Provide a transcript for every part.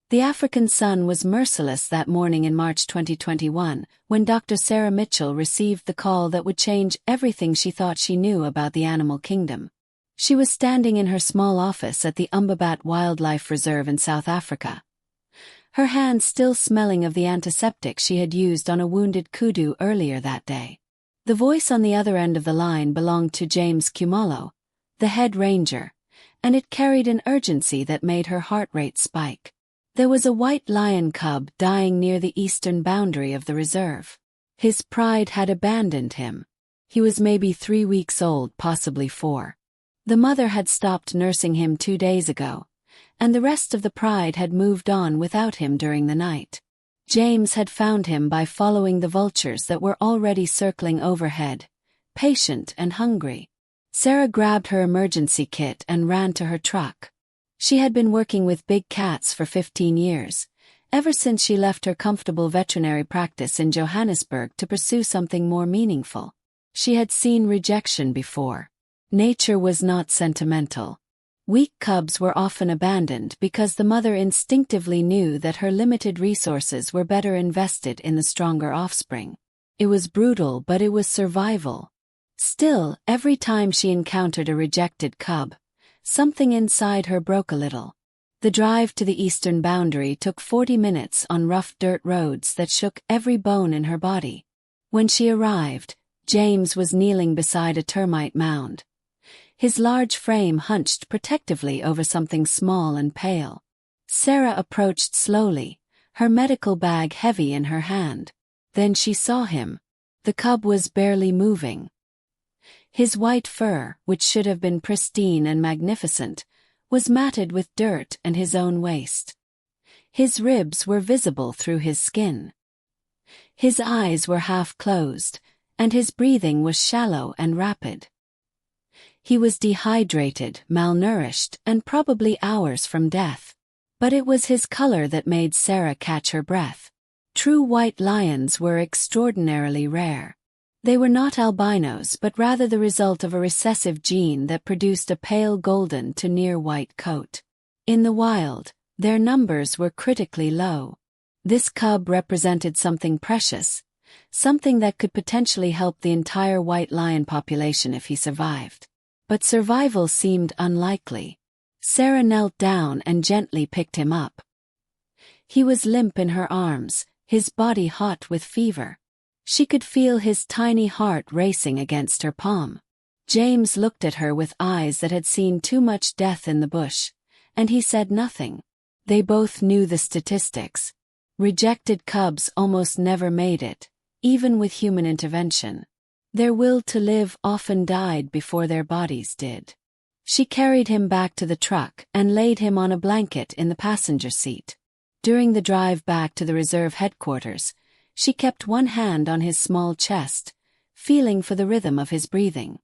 The African sun was merciless that morning in March 2021, when Dr. Sarah Mitchell received the call that would change everything she thought she knew about the animal kingdom. She was standing in her small office at the Umbabat Wildlife Reserve in South Africa, her hands still smelling of the antiseptic she had used on a wounded kudu earlier that day. The voice on the other end of the line belonged to James Kumalo, the head ranger, and it carried an urgency that made her heart rate spike. There was a white lion cub dying near the eastern boundary of the reserve. His pride had abandoned him. He was maybe 3 weeks old, possibly 4. The mother had stopped nursing him 2 days ago, and the rest of the pride had moved on without him during the night. James had found him by following the vultures that were already circling overhead, patient and hungry. Sarah grabbed her emergency kit and ran to her truck. She had been working with big cats for 15 years, ever since she left her comfortable veterinary practice in Johannesburg to pursue something more meaningful. She had seen rejection before. Nature was not sentimental. Weak cubs were often abandoned because the mother instinctively knew that her limited resources were better invested in the stronger offspring. It was brutal, but it was survival. Still, every time she encountered a rejected cub, something inside her broke a little. The drive to the eastern boundary took 40 minutes on rough dirt roads that shook every bone in her body. When she arrived, James was kneeling beside a termite mound, his large frame hunched protectively over something small and pale. Sarah approached slowly, her medical bag heavy in her hand. Then she saw him. The cub was barely moving. His white fur, which should have been pristine and magnificent, was matted with dirt and his own waste. His ribs were visible through his skin. His eyes were half closed, and his breathing was shallow and rapid. He was dehydrated, malnourished, and probably hours from death. But it was his color that made Sarah catch her breath. True white lions were extraordinarily rare. They were not albinos but rather the result of a recessive gene that produced a pale golden to near white coat. In the wild, their numbers were critically low. This cub represented something precious, something that could potentially help the entire white lion population if he survived. But survival seemed unlikely. Sarah knelt down and gently picked him up. He was limp in her arms, his body hot with fever. She could feel his tiny heart racing against her palm. James looked at her with eyes that had seen too much death in the bush, and he said nothing. They both knew the statistics. Rejected cubs almost never made it, even with human intervention. Their will to live often died before their bodies did. She carried him back to the truck and laid him on a blanket in the passenger seat. During the drive back to the reserve headquarters, she kept one hand on his small chest, feeling for the rhythm of his breathing.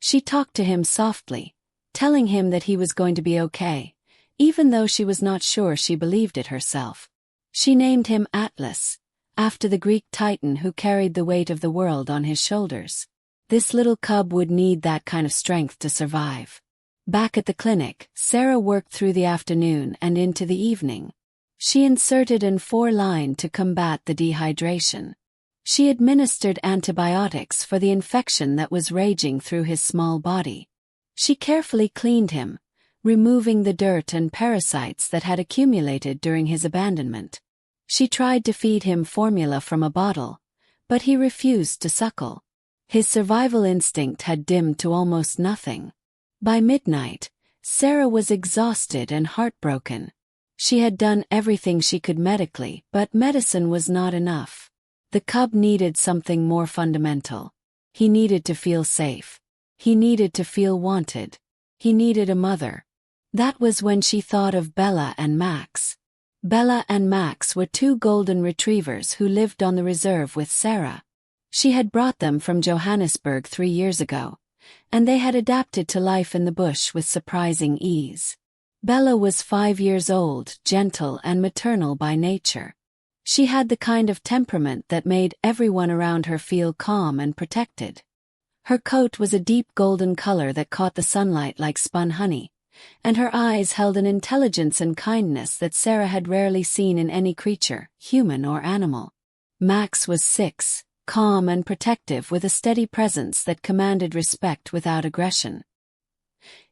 She talked to him softly, telling him that he was going to be okay, even though she was not sure she believed it herself. She named him Atlas, after the Greek titan who carried the weight of the world on his shoulders. This little cub would need that kind of strength to survive. Back at the clinic, Sarah worked through the afternoon and into the evening. She inserted an 4-line to combat the dehydration. She administered antibiotics for the infection that was raging through his small body. She carefully cleaned him, removing the dirt and parasites that had accumulated during his abandonment. She tried to feed him formula from a bottle, but he refused to suckle. His survival instinct had dimmed to almost nothing. By midnight, Sarah was exhausted and heartbroken. She had done everything she could medically, but medicine was not enough. The cub needed something more fundamental. He needed to feel safe. He needed to feel wanted. He needed a mother. That was when she thought of Bella and Max. Bella and Max were 2 golden retrievers who lived on the reserve with Sarah. She had brought them from Johannesburg 3 years ago, and they had adapted to life in the bush with surprising ease. Bella was 5 years old, gentle and maternal by nature. She had the kind of temperament that made everyone around her feel calm and protected. Her coat was a deep golden color that caught the sunlight like spun honey, and her eyes held an intelligence and kindness that Sarah had rarely seen in any creature, human or animal. Max was 6, calm and protective with a steady presence that commanded respect without aggression.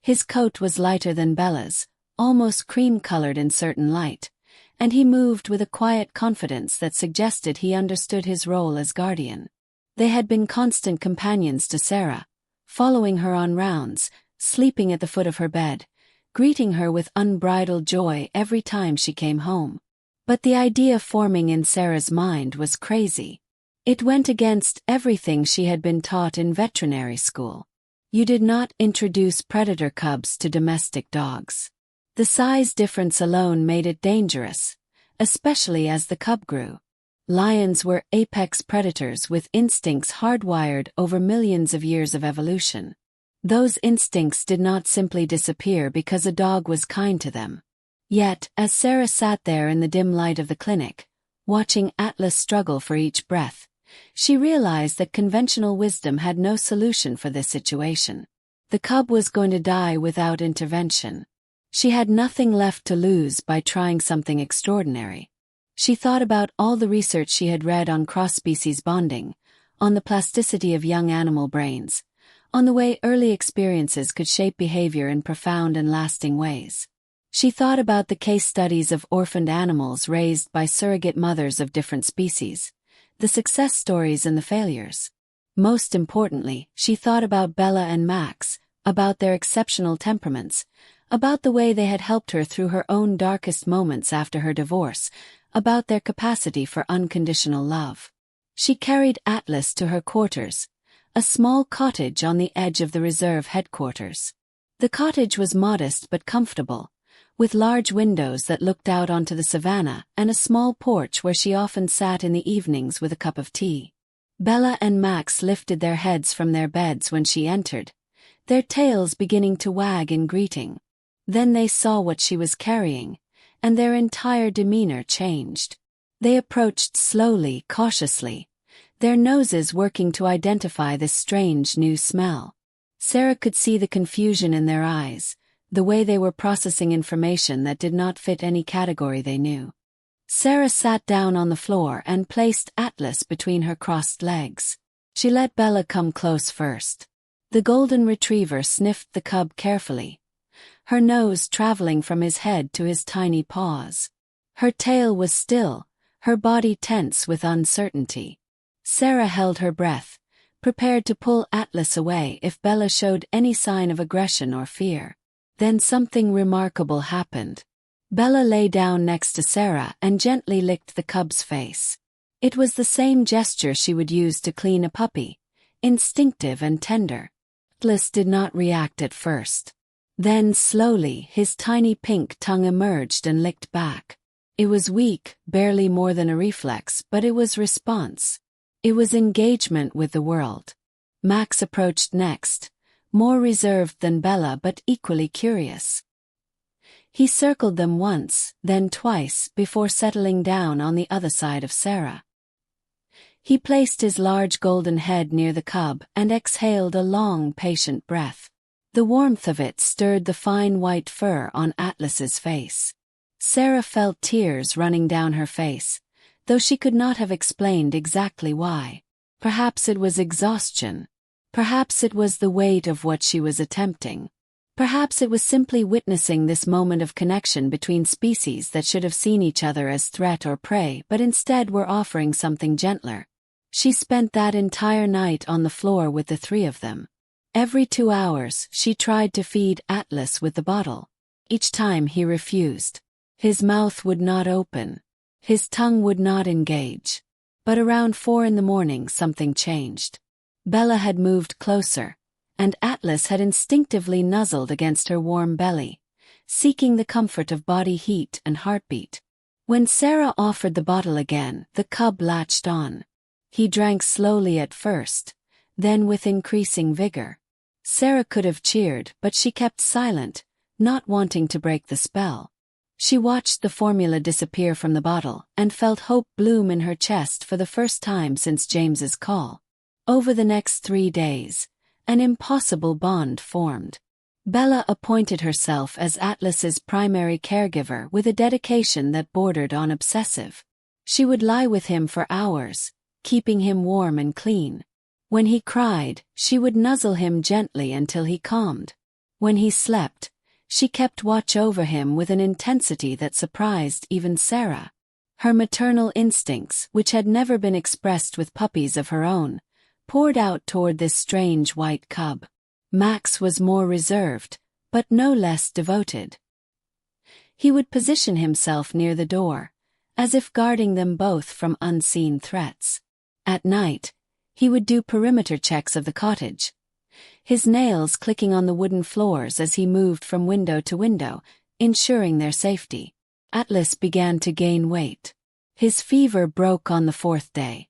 His coat was lighter than Bella's, almost cream-colored in certain light, and he moved with a quiet confidence that suggested he understood his role as guardian. They had been constant companions to Sarah, following her on rounds, sleeping at the foot of her bed, greeting her with unbridled joy every time she came home. But the idea forming in Sarah's mind was crazy. It went against everything she had been taught in veterinary school. You did not introduce predator cubs to domestic dogs. The size difference alone made it dangerous, especially as the cub grew. Lions were apex predators with instincts hardwired over millions of years of evolution. Those instincts did not simply disappear because a dog was kind to them. Yet, as Sarah sat there in the dim light of the clinic, watching Atlas struggle for each breath, she realized that conventional wisdom had no solution for this situation. The cub was going to die without intervention. She had nothing left to lose by trying something extraordinary. She thought about all the research she had read on cross-species bonding, on the plasticity of young animal brains, on the way early experiences could shape behavior in profound and lasting ways. She thought about the case studies of orphaned animals raised by surrogate mothers of different species, the success stories and the failures. Most importantly, she thought about Bella and Max, about their exceptional temperaments, about the way they had helped her through her own darkest moments after her divorce, about their capacity for unconditional love. She carried Atlas to her quarters, a small cottage on the edge of the reserve headquarters. The cottage was modest but comfortable, with large windows that looked out onto the savannah and a small porch where she often sat in the evenings with a cup of tea. Bella and Max lifted their heads from their beds when she entered, their tails beginning to wag in greeting. Then they saw what she was carrying, and their entire demeanor changed. They approached slowly, cautiously, their noses working to identify this strange new smell. Sarah could see the confusion in their eyes, the way they were processing information that did not fit any category they knew. Sarah sat down on the floor and placed Atlas between her crossed legs. She let Bella come close first. The golden retriever sniffed the cub carefully, her nose traveling from his head to his tiny paws. Her tail was still, her body tense with uncertainty. Sarah held her breath, prepared to pull Atlas away if Bella showed any sign of aggression or fear. Then something remarkable happened. Bella lay down next to Sarah and gently licked the cub's face. It was the same gesture she would use to clean a puppy, instinctive and tender. Atlas did not react at first. Then slowly his tiny pink tongue emerged and licked back. It was weak, barely more than a reflex, but it was response. It was engagement with the world. Max approached next, more reserved than Bella but equally curious. He circled them once, then twice, before settling down on the other side of Sarah. He placed his large golden head near the cub and exhaled a long, patient breath. The warmth of it stirred the fine white fur on Atlas's face. Sarah felt tears running down her face, though she could not have explained exactly why. Perhaps it was exhaustion. Perhaps it was the weight of what she was attempting. Perhaps it was simply witnessing this moment of connection between species that should have seen each other as threat or prey but instead were offering something gentler. She spent that entire night on the floor with the three of them. Every 2 hours, she tried to feed Atlas with the bottle. Each time he refused. His mouth would not open. His tongue would not engage. But around 4 in the morning something changed. Bella had moved closer, and Atlas had instinctively nuzzled against her warm belly, seeking the comfort of body heat and heartbeat. When Sarah offered the bottle again, the cub latched on. He drank slowly at first, then with increasing vigor. Sarah could have cheered, but she kept silent, not wanting to break the spell. She watched the formula disappear from the bottle and felt hope bloom in her chest for the first time since James's call. Over the next 3 days, an impossible bond formed. Bella appointed herself as Atlas's primary caregiver with a dedication that bordered on obsessive. She would lie with him for hours, keeping him warm and clean. When he cried, she would nuzzle him gently until he calmed. When he slept, she kept watch over him with an intensity that surprised even Sarah. Her maternal instincts, which had never been expressed with puppies of her own, poured out toward this strange white cub. Max was more reserved, but no less devoted. He would position himself near the door, as if guarding them both from unseen threats. At night, he would do perimeter checks of the cottage, his nails clicking on the wooden floors as he moved from window to window, ensuring their safety. Atlas began to gain weight. His fever broke on the 4th day.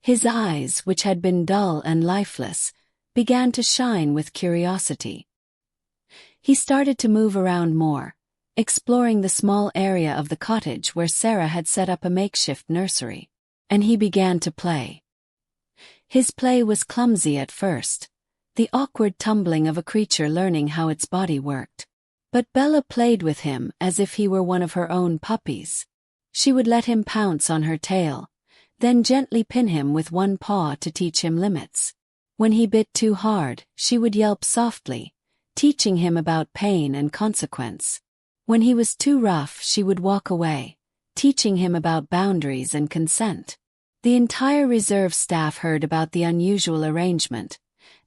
His eyes, which had been dull and lifeless, began to shine with curiosity. He started to move around more, exploring the small area of the cottage where Sarah had set up a makeshift nursery. And he began to play. His play was clumsy at first, the awkward tumbling of a creature learning how its body worked. But Bella played with him as if he were one of her own puppies. She would let him pounce on her tail, then gently pin him with one paw to teach him limits. When he bit too hard, she would yelp softly, teaching him about pain and consequence. When he was too rough, she would walk away, teaching him about boundaries and consent. The entire reserve staff heard about the unusual arrangement,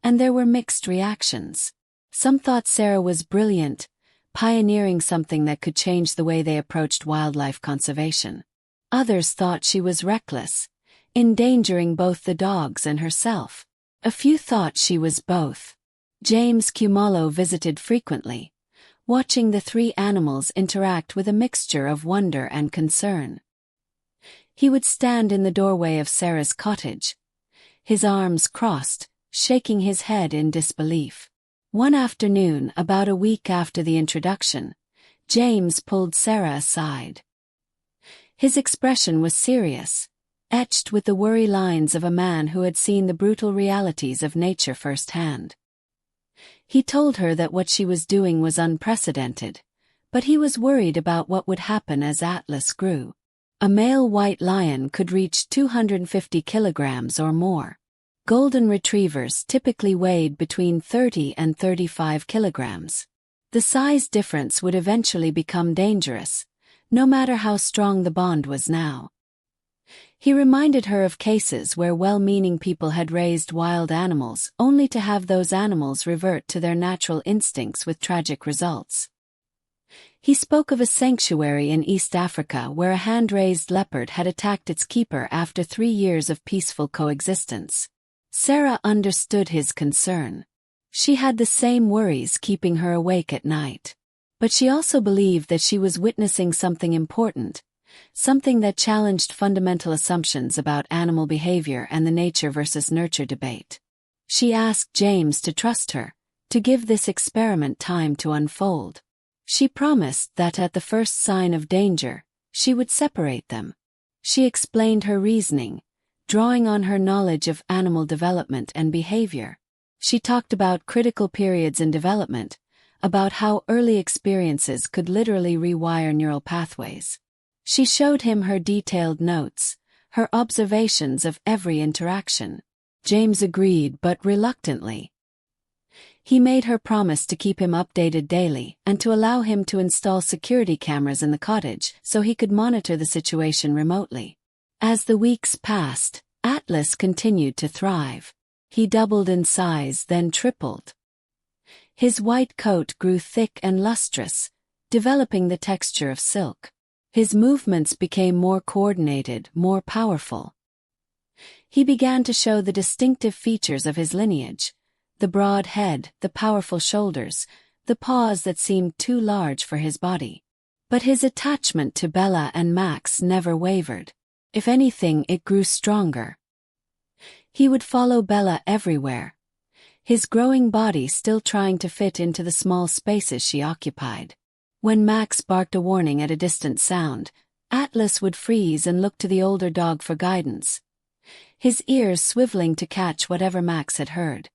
and there were mixed reactions. Some thought Sarah was brilliant, pioneering something that could change the way they approached wildlife conservation. Others thought she was reckless, endangering both the dogs and herself. A few thought she was both. James Cumalo visited frequently, watching the 3 animals interact with a mixture of wonder and concern. He would stand in the doorway of Sarah's cottage, his arms crossed, shaking his head in disbelief. One afternoon, about a week after the introduction, James pulled Sarah aside. His expression was serious, etched with the worry lines of a man who had seen the brutal realities of nature firsthand. He told her that what she was doing was unprecedented, but he was worried about what would happen as Atlas grew. A male white lion could reach 250 kilograms or more. Golden retrievers typically weighed between 30 and 35 kilograms. The size difference would eventually become dangerous, no matter how strong the bond was now. He reminded her of cases where well-meaning people had raised wild animals only to have those animals revert to their natural instincts with tragic results. He spoke of a sanctuary in East Africa where a hand-raised leopard had attacked its keeper after 3 years of peaceful coexistence. Sarah understood his concern. She had the same worries keeping her awake at night. But she also believed that she was witnessing something important, something that challenged fundamental assumptions about animal behavior and the nature versus nurture debate. She asked James to trust her, to give this experiment time to unfold. She promised that at the first sign of danger, she would separate them. She explained her reasoning, drawing on her knowledge of animal development and behavior. She talked about critical periods in development, about how early experiences could literally rewire neural pathways. She showed him her detailed notes, her observations of every interaction. James agreed, but reluctantly. He made her promise to keep him updated daily and to allow him to install security cameras in the cottage so he could monitor the situation remotely. As the weeks passed, Atlas continued to thrive. He doubled in size, then tripled. His white coat grew thick and lustrous, developing the texture of silk. His movements became more coordinated, more powerful. He began to show the distinctive features of his lineage, the broad head, the powerful shoulders, the paws that seemed too large for his body. But his attachment to Bella and Max never wavered. If anything, it grew stronger. He would follow Bella everywhere, his growing body still trying to fit into the small spaces she occupied. When Max barked a warning at a distant sound, Atlas would freeze and look to the older dog for guidance, his ears swiveling to catch whatever Max had heard.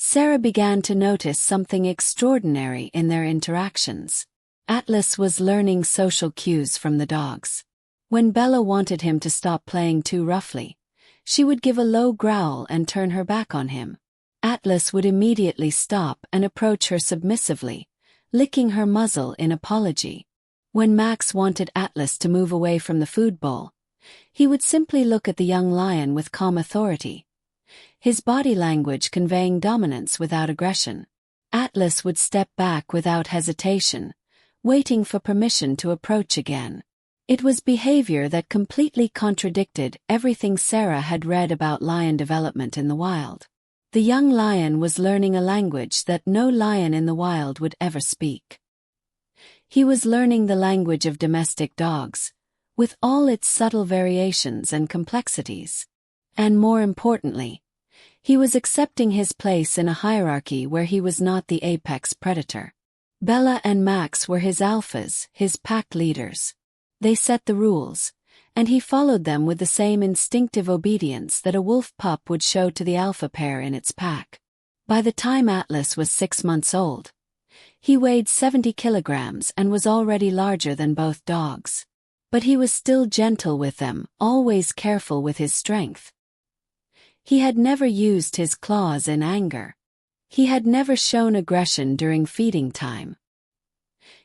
Sarah began to notice something extraordinary in their interactions. Atlas was learning social cues from the dogs. When Bella wanted him to stop playing too roughly, she would give a low growl and turn her back on him. Atlas would immediately stop and approach her submissively, licking her muzzle in apology. When Max wanted Atlas to move away from the food bowl, he would simply look at the young lion with calm authority, his body language conveying dominance without aggression. Atlas would step back without hesitation, waiting for permission to approach again. It was behavior that completely contradicted everything Sarah had read about lion development in the wild. The young lion was learning a language that no lion in the wild would ever speak. He was learning the language of domestic dogs, with all its subtle variations and complexities. And more importantly, he was accepting his place in a hierarchy where he was not the apex predator. Bella and Max were his alphas, his pack leaders. They set the rules, and he followed them with the same instinctive obedience that a wolf pup would show to the alpha pair in its pack. By the time Atlas was 6 months old, he weighed 70 kilograms and was already larger than both dogs. But he was still gentle with them, always careful with his strength. He had never used his claws in anger. He had never shown aggression during feeding time.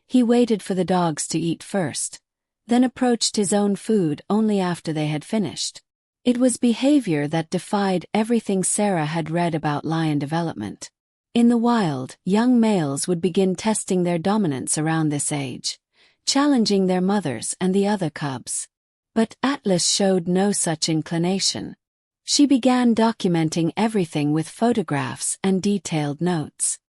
He waited for the dogs to eat first, then approached his own food only after they had finished. It was behavior that defied everything Sarah had read about lion development. In the wild, young males would begin testing their dominance around this age, challenging their mothers and the other cubs. But Atlas showed no such inclination. She began documenting everything with photographs and detailed notes.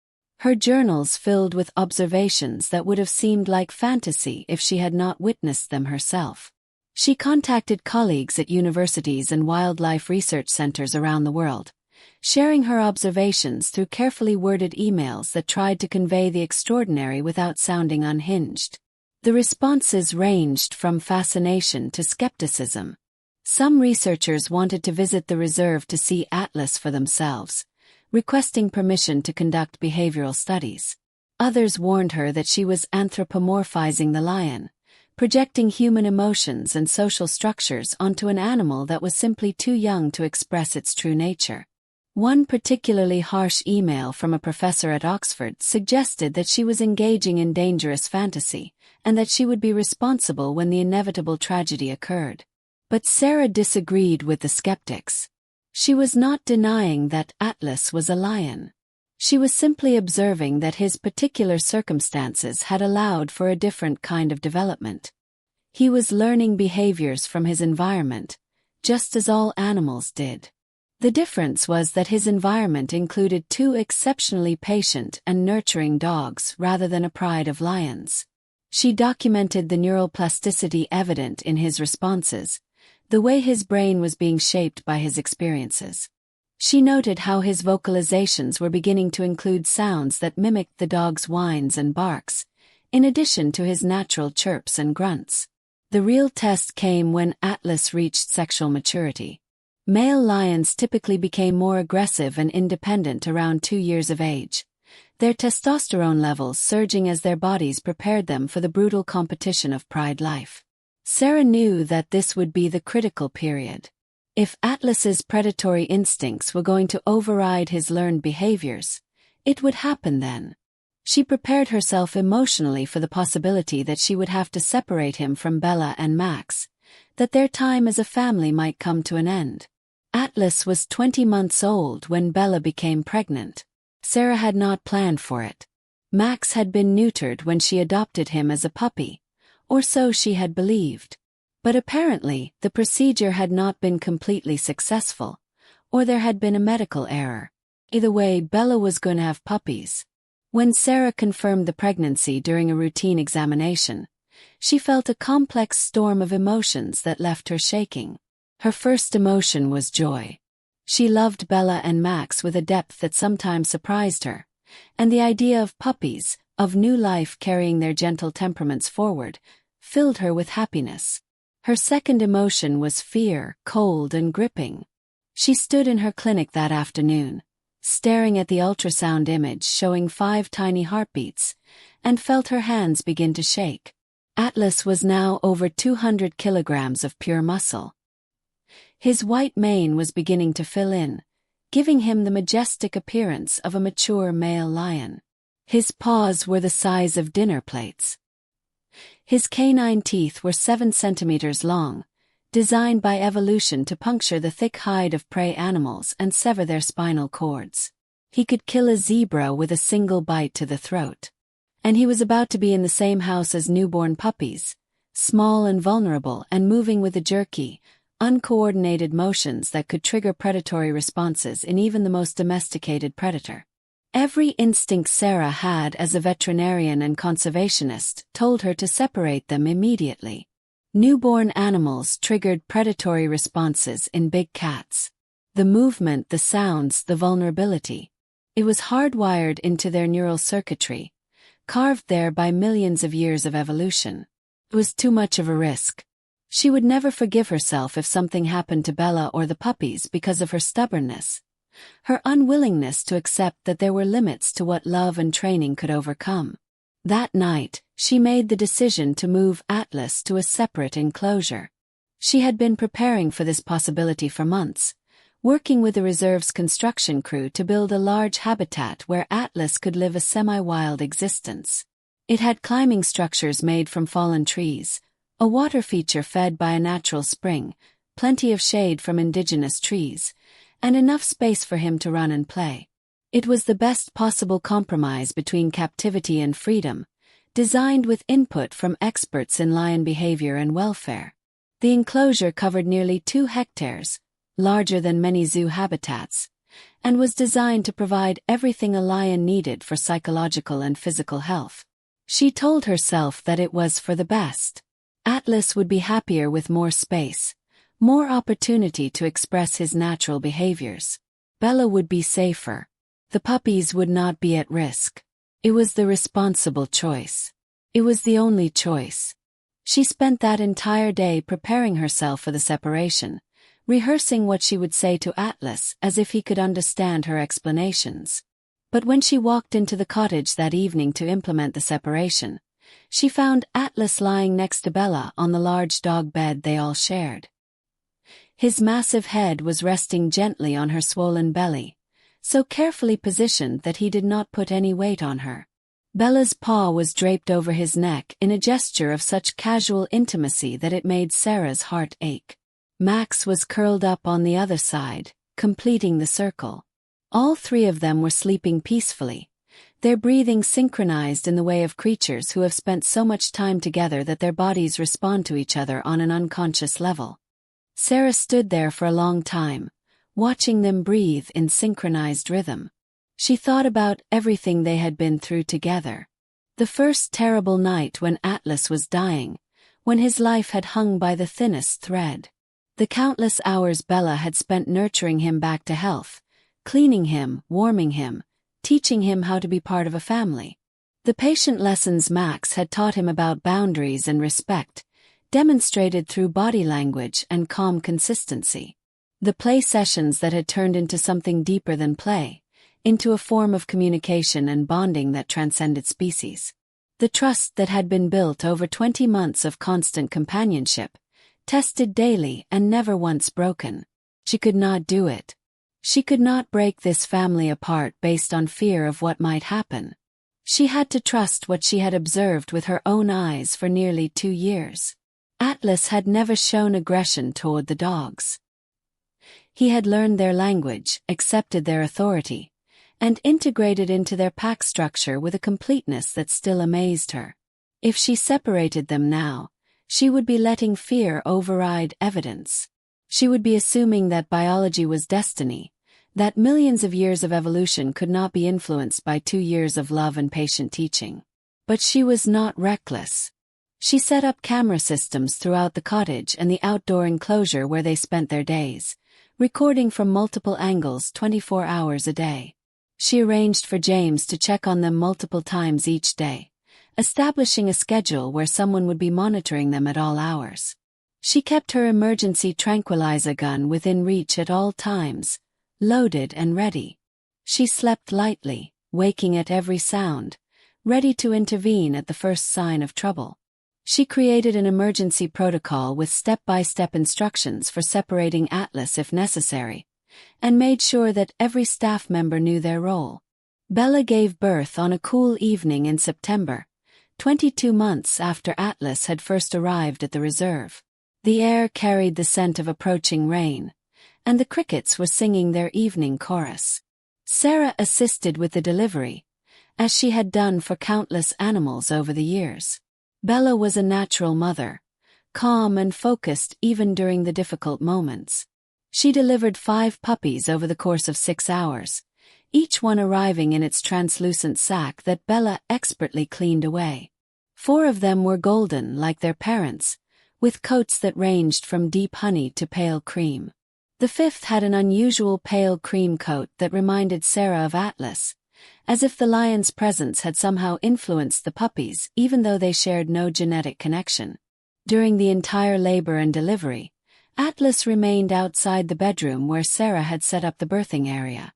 Her journals filled with observations that would have seemed like fantasy if she had not witnessed them herself. She contacted colleagues at universities and wildlife research centers around the world, sharing her observations through carefully worded emails that tried to convey the extraordinary without sounding unhinged. The responses ranged from fascination to skepticism. Some researchers wanted to visit the reserve to see Atlas for themselves, requesting permission to conduct behavioral studies. Others warned her that she was anthropomorphizing the lion, projecting human emotions and social structures onto an animal that was simply too young to express its true nature. One particularly harsh email from a professor at Oxford suggested that she was engaging in dangerous fantasy, and that she would be responsible when the inevitable tragedy occurred. But Sarah disagreed with the skeptics. She was not denying that Atlas was a lion. She was simply observing that his particular circumstances had allowed for a different kind of development. He was learning behaviors from his environment, just as all animals did. The difference was that his environment included 2 exceptionally patient and nurturing dogs rather than a pride of lions. She documented the neural plasticity evident in his responses, the way his brain was being shaped by his experiences. She noted how his vocalizations were beginning to include sounds that mimicked the dog's whines and barks, in addition to his natural chirps and grunts. The real test came when Atlas reached sexual maturity. Male lions typically became more aggressive and independent around 2 years of age, their testosterone levels surging as their bodies prepared them for the brutal competition of pride life. Sarah knew that this would be the critical period. If Atlas's predatory instincts were going to override his learned behaviors, it would happen then. She prepared herself emotionally for the possibility that she would have to separate him from Bella and Max, that their time as a family might come to an end. Atlas was 20 months old when Bella became pregnant. Sarah had not planned for it. Max had been neutered when she adopted him as a puppy, or so she had believed. But apparently, the procedure had not been completely successful, or there had been a medical error. Either way, Bella was going to have puppies. When Sarah confirmed the pregnancy during a routine examination, she felt a complex storm of emotions that left her shaking. Her first emotion was joy. She loved Bella and Max with a depth that sometimes surprised her, and the idea of puppies, of new life carrying their gentle temperaments forward, filled her with happiness. Her second emotion was fear, cold and gripping. She stood in her clinic that afternoon, staring at the ultrasound image showing 5 tiny heartbeats, and felt her hands begin to shake. Atlas was now over 200 kilograms of pure muscle. His white mane was beginning to fill in, giving him the majestic appearance of a mature male lion. His paws were the size of dinner plates. His canine teeth were 7 centimeters long, designed by evolution to puncture the thick hide of prey animals and sever their spinal cords. He could kill a zebra with a single bite to the throat. And he was about to be in the same house as newborn puppies, small and vulnerable and moving with the jerky, uncoordinated motions that could trigger predatory responses in even the most domesticated predator. Every instinct Sarah had as a veterinarian and conservationist told her to separate them immediately. Newborn animals triggered predatory responses in big cats. The movement, the sounds, the vulnerability. It was hardwired into their neural circuitry, carved there by millions of years of evolution. It was too much of a risk. She would never forgive herself if something happened to Bella or the puppies because of her stubbornness, her unwillingness to accept that there were limits to what love and training could overcome. That night, she made the decision to move Atlas to a separate enclosure. She had been preparing for this possibility for months, working with the reserve's construction crew to build a large habitat where Atlas could live a semi-wild existence. It had climbing structures made from fallen trees, a water feature fed by a natural spring, plenty of shade from indigenous trees, and enough space for him to run and play. It was the best possible compromise between captivity and freedom, designed with input from experts in lion behavior and welfare. The enclosure covered nearly 2 hectares, larger than many zoo habitats, and was designed to provide everything a lion needed for psychological and physical health. She told herself that it was for the best. Atlas would be happier with more space, more opportunity to express his natural behaviors. Bella would be safer. The puppies would not be at risk. It was the responsible choice. It was the only choice. She spent that entire day preparing herself for the separation, rehearsing what she would say to Atlas as if he could understand her explanations. But when she walked into the cottage that evening to implement the separation, she found Atlas lying next to Bella on the large dog bed they all shared. His massive head was resting gently on her swollen belly, so carefully positioned that he did not put any weight on her. Bella's paw was draped over his neck in a gesture of such casual intimacy that it made Sarah's heart ache. Max was curled up on the other side, completing the circle. All 3 of them were sleeping peacefully, their breathing synchronized in the way of creatures who have spent so much time together that their bodies respond to each other on an unconscious level. Sarah stood there for a long time, watching them breathe in synchronized rhythm. She thought about everything they had been through together. The first terrible night when Atlas was dying, when his life had hung by the thinnest thread. The countless hours Bella had spent nurturing him back to health, cleaning him, warming him, teaching him how to be part of a family. The patient lessons Max had taught him about boundaries and respect, demonstrated through body language and calm consistency. The play sessions that had turned into something deeper than play, into a form of communication and bonding that transcended species. The trust that had been built over 20 months of constant companionship, tested daily and never once broken. She could not do it. She could not break this family apart based on fear of what might happen. She had to trust what she had observed with her own eyes for nearly 2 years. Atlas had never shown aggression toward the dogs. He had learned their language, accepted their authority, and integrated into their pack structure with a completeness that still amazed her. If she separated them now, she would be letting fear override evidence. She would be assuming that biology was destiny, that millions of years of evolution could not be influenced by 2 years of love and patient teaching. But she was not reckless. She set up camera systems throughout the cottage and the outdoor enclosure where they spent their days, recording from multiple angles 24 hours a day. She arranged for James to check on them multiple times each day, establishing a schedule where someone would be monitoring them at all hours. She kept her emergency tranquilizer gun within reach at all times, loaded and ready. She slept lightly, waking at every sound, ready to intervene at the first sign of trouble. She created an emergency protocol with step-by-step instructions for separating Atlas if necessary, and made sure that every staff member knew their role. Bella gave birth on a cool evening in September, 22 months after Atlas had first arrived at the reserve. The air carried the scent of approaching rain, and the crickets were singing their evening chorus. Sarah assisted with the delivery, as she had done for countless animals over the years. Bella was a natural mother, calm and focused even during the difficult moments. She delivered 5 puppies over the course of 6 hours, each one arriving in its translucent sack that Bella expertly cleaned away. 4 of them were golden like their parents, with coats that ranged from deep honey to pale cream. The 5th had an unusual pale cream coat that reminded Sarah of Atlas, as if the lion's presence had somehow influenced the puppies even though they shared no genetic connection. During the entire labor and delivery, Atlas remained outside the bedroom where Sarah had set up the birthing area.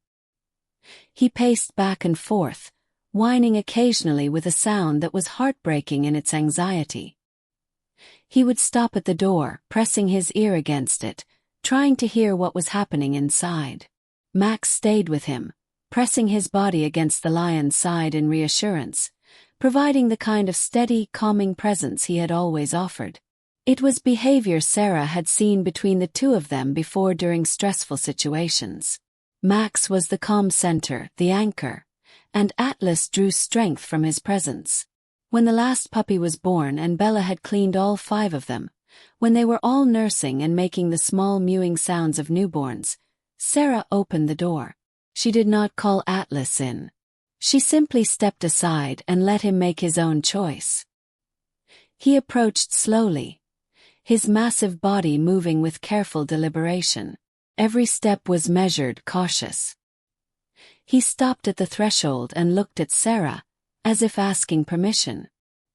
He paced back and forth, whining occasionally with a sound that was heartbreaking in its anxiety. He would stop at the door, pressing his ear against it, trying to hear what was happening inside. Max stayed with him, pressing his body against the lion's side in reassurance, providing the kind of steady, calming presence he had always offered. It was behavior Sarah had seen between the two of them before during stressful situations. Max was the calm center, the anchor, and Atlas drew strength from his presence. When the last puppy was born and Bella had cleaned all 5 of them, when they were all nursing and making the small mewing sounds of newborns, Sarah opened the door. She did not call Atlas in. She simply stepped aside and let him make his own choice. He approached slowly, his massive body moving with careful deliberation. Every step was measured, cautious. He stopped at the threshold and looked at Sarah, as if asking permission.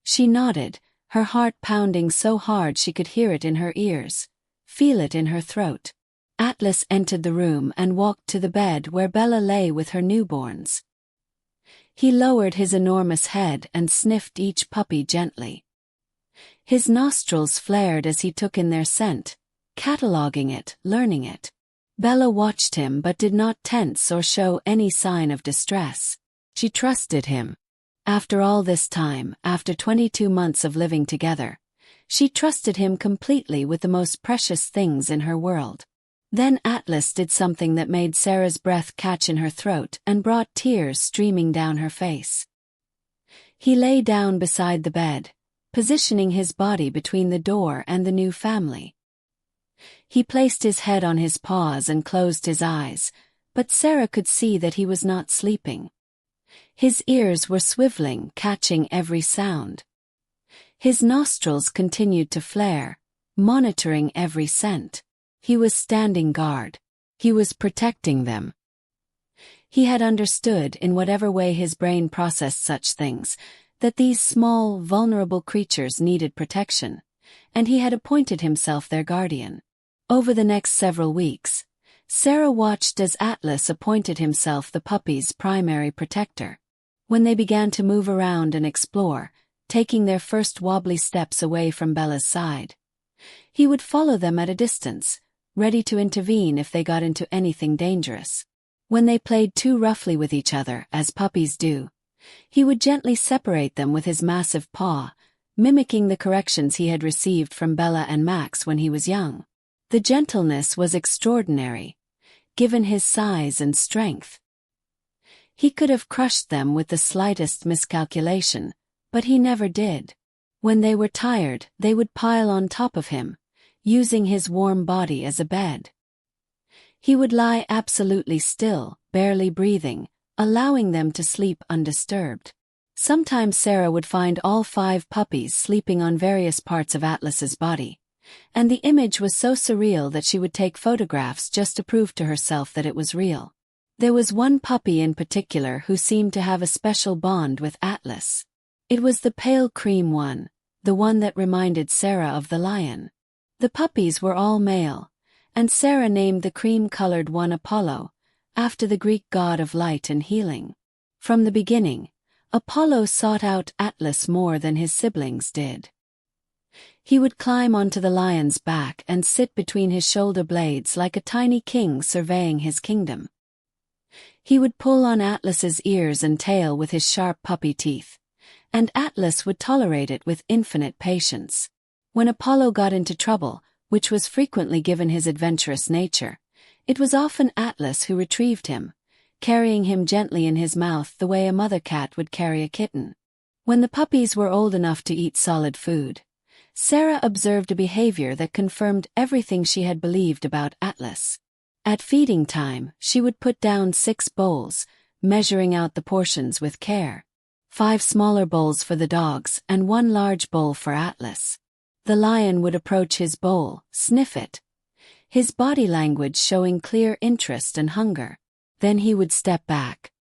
She nodded, her heart pounding so hard she could hear it in her ears, feel it in her throat. Atlas entered the room and walked to the bed where Bella lay with her newborns. He lowered his enormous head and sniffed each puppy gently. His nostrils flared as he took in their scent, cataloging it, learning it. Bella watched him but did not tense or show any sign of distress. She trusted him. After all this time, after 22 months of living together, she trusted him completely with the most precious things in her world. Then Atlas did something that made Sarah's breath catch in her throat and brought tears streaming down her face. He lay down beside the bed, positioning his body between the door and the new family. He placed his head on his paws and closed his eyes, but Sarah could see that he was not sleeping. His ears were swiveling, catching every sound. His nostrils continued to flare, monitoring every scent. He was standing guard. He was protecting them. He had understood, in whatever way his brain processed such things, that these small, vulnerable creatures needed protection, and he had appointed himself their guardian. Over the next several weeks, Sarah watched as Atlas appointed himself the puppy's primary protector. When they began to move around and explore, taking their first wobbly steps away from Bella's side, he would follow them at a distance, ready to intervene if they got into anything dangerous. When they played too roughly with each other, as puppies do, he would gently separate them with his massive paw, mimicking the corrections he had received from Bella and Max when he was young. The gentleness was extraordinary, given his size and strength. He could have crushed them with the slightest miscalculation, but he never did. When they were tired, they would pile on top of him, using his warm body as a bed. He would lie absolutely still, barely breathing, allowing them to sleep undisturbed. Sometimes Sarah would find all 5 puppies sleeping on various parts of Atlas's body, and the image was so surreal that she would take photographs just to prove to herself that it was real. There was one puppy in particular who seemed to have a special bond with Atlas. It was the pale cream one, the one that reminded Sarah of the lion. The puppies were all male, and Sarah named the cream-colored one Apollo, after the Greek god of light and healing. From the beginning, Apollo sought out Atlas more than his siblings did. He would climb onto the lion's back and sit between his shoulder blades like a tiny king surveying his kingdom. He would pull on Atlas's ears and tail with his sharp puppy teeth, and Atlas would tolerate it with infinite patience. When Apollo got into trouble, which was frequently given his adventurous nature, it was often Atlas who retrieved him, carrying him gently in his mouth the way a mother cat would carry a kitten. When the puppies were old enough to eat solid food, Sarah observed a behavior that confirmed everything she had believed about Atlas. At feeding time, she would put down 6 bowls, measuring out the portions with care. 5 smaller bowls for the dogs and 1 large bowl for Atlas. The lion would approach his bowl, sniff it, his body language showing clear interest and hunger. Then he would step back.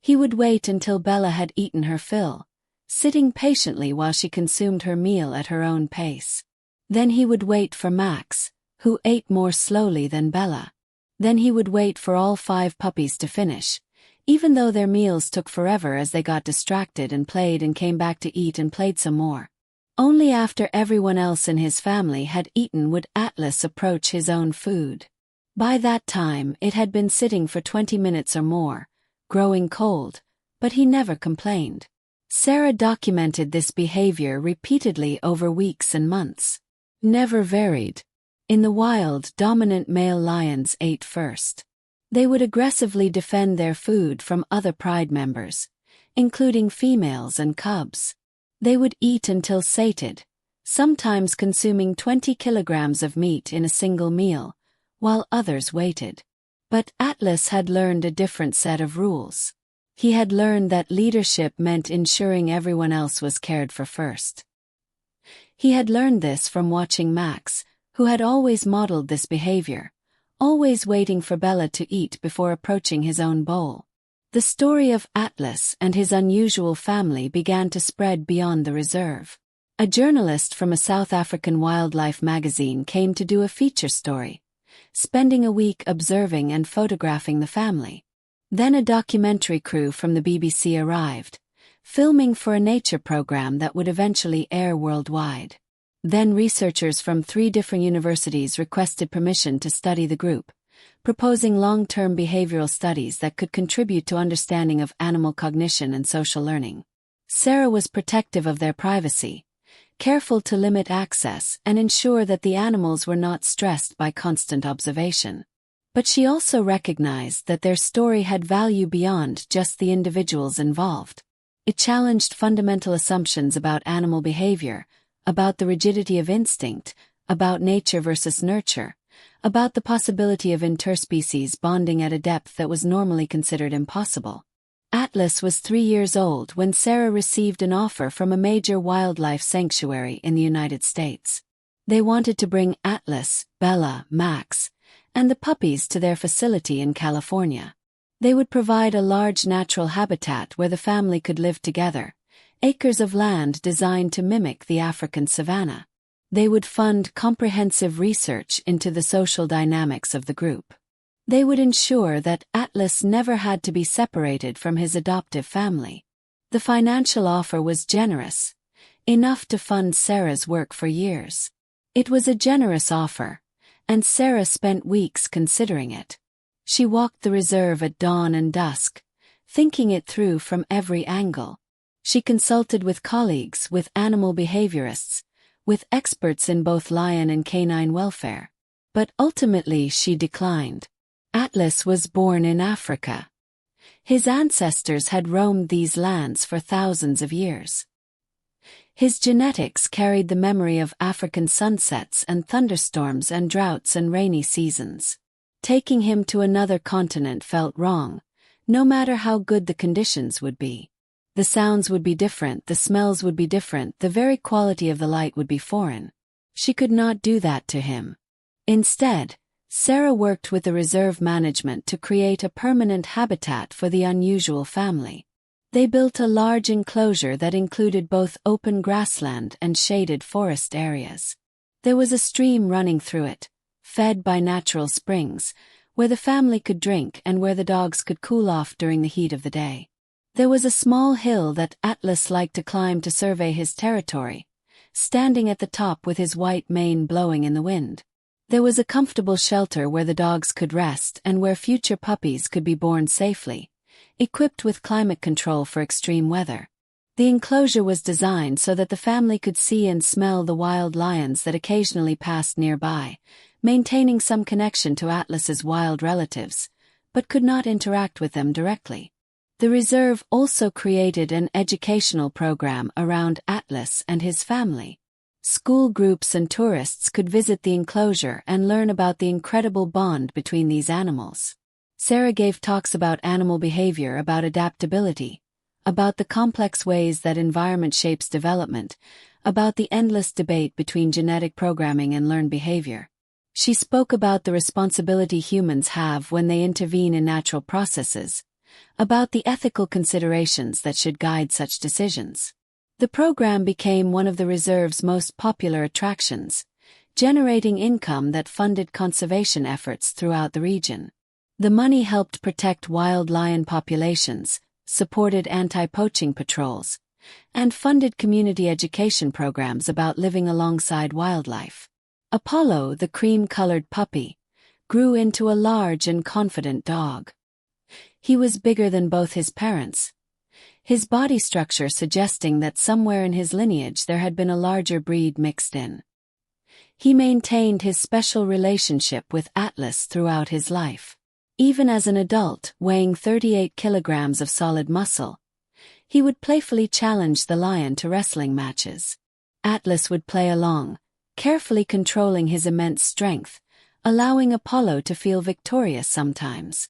He would wait until Bella had eaten her fill, sitting patiently while she consumed her meal at her own pace. Then he would wait for Max, who ate more slowly than Bella. Then he would wait for all 5 puppies to finish, even though their meals took forever as they got distracted and played and came back to eat and played some more. Only after everyone else in his family had eaten would Atlas approach his own food. By that time it had been sitting for 20 minutes or more, growing cold, but he never complained. Sarah documented this behavior repeatedly over weeks and months. Never varied. In the wild, dominant male lions ate first. They would aggressively defend their food from other pride members, including females and cubs. They would eat until sated, sometimes consuming 20 kilograms of meat in a single meal, while others waited. But Atlas had learned a different set of rules. He had learned that leadership meant ensuring everyone else was cared for first. He had learned this from watching Max, who had always modeled this behavior, always waiting for Bella to eat before approaching his own bowl. The story of Atlas and his unusual family began to spread beyond the reserve. A journalist from a South African wildlife magazine came to do a feature story, spending a week observing and photographing the family. Then a documentary crew from the BBC arrived, filming for a nature program that would eventually air worldwide. Then researchers from 3 different universities requested permission to study the group, proposing long-term behavioral studies that could contribute to understanding of animal cognition and social learning. Sarah was protective of their privacy, careful to limit access and ensure that the animals were not stressed by constant observation. But she also recognized that their story had value beyond just the individuals involved. It challenged fundamental assumptions about animal behavior, about the rigidity of instinct, about nature versus nurture, about the possibility of interspecies bonding at a depth that was normally considered impossible. Atlas was 3 years old when Sarah received an offer from a major wildlife sanctuary in the United States. They wanted to bring Atlas, Bella, Max, and the puppies to their facility in California. They would provide a large natural habitat where the family could live together, acres of land designed to mimic the African savanna. They would fund comprehensive research into the social dynamics of the group. They would ensure that Atlas never had to be separated from his adoptive family. The financial offer was generous, enough to fund Sarah's work for years. It was a generous offer, and Sarah spent weeks considering it. She walked the reserve at dawn and dusk, thinking it through from every angle. She consulted with colleagues, with animal behaviorists, with experts in both lion and canine welfare. But ultimately she declined. Atlas was born in Africa. His ancestors had roamed these lands for thousands of years. His genetics carried the memory of African sunsets and thunderstorms and droughts and rainy seasons. Taking him to another continent felt wrong, no matter how good the conditions would be. The sounds would be different, the smells would be different, the very quality of the light would be foreign. She could not do that to him. Instead, Sarah worked with the reserve management to create a permanent habitat for the unusual family. They built a large enclosure that included both open grassland and shaded forest areas. There was a stream running through it, fed by natural springs, where the family could drink and where the dogs could cool off during the heat of the day. There was a small hill that Atlas liked to climb to survey his territory, standing at the top with his white mane blowing in the wind. There was a comfortable shelter where the dogs could rest and where future puppies could be born safely, equipped with climate control for extreme weather. The enclosure was designed so that the family could see and smell the wild lions that occasionally passed nearby, maintaining some connection to Atlas's wild relatives, but could not interact with them directly. The reserve also created an educational program around Atlas and his family. School groups and tourists could visit the enclosure and learn about the incredible bond between these animals. Sarah gave talks about animal behavior, about adaptability, about the complex ways that environment shapes development, about the endless debate between genetic programming and learned behavior. She spoke about the responsibility humans have when they intervene in natural processes, about the ethical considerations that should guide such decisions. The program became one of the reserve's most popular attractions, generating income that funded conservation efforts throughout the region. The money helped protect wild lion populations, supported anti-poaching patrols, and funded community education programs about living alongside wildlife. Apollo, the cream-colored puppy, grew into a large and confident dog. He was bigger than both his parents, his body structure suggesting that somewhere in his lineage there had been a larger breed mixed in. He maintained his special relationship with Atlas throughout his life. Even as an adult, weighing 38 kilograms of solid muscle, he would playfully challenge the lion to wrestling matches. Atlas would play along, carefully controlling his immense strength, allowing Apollo to feel victorious sometimes.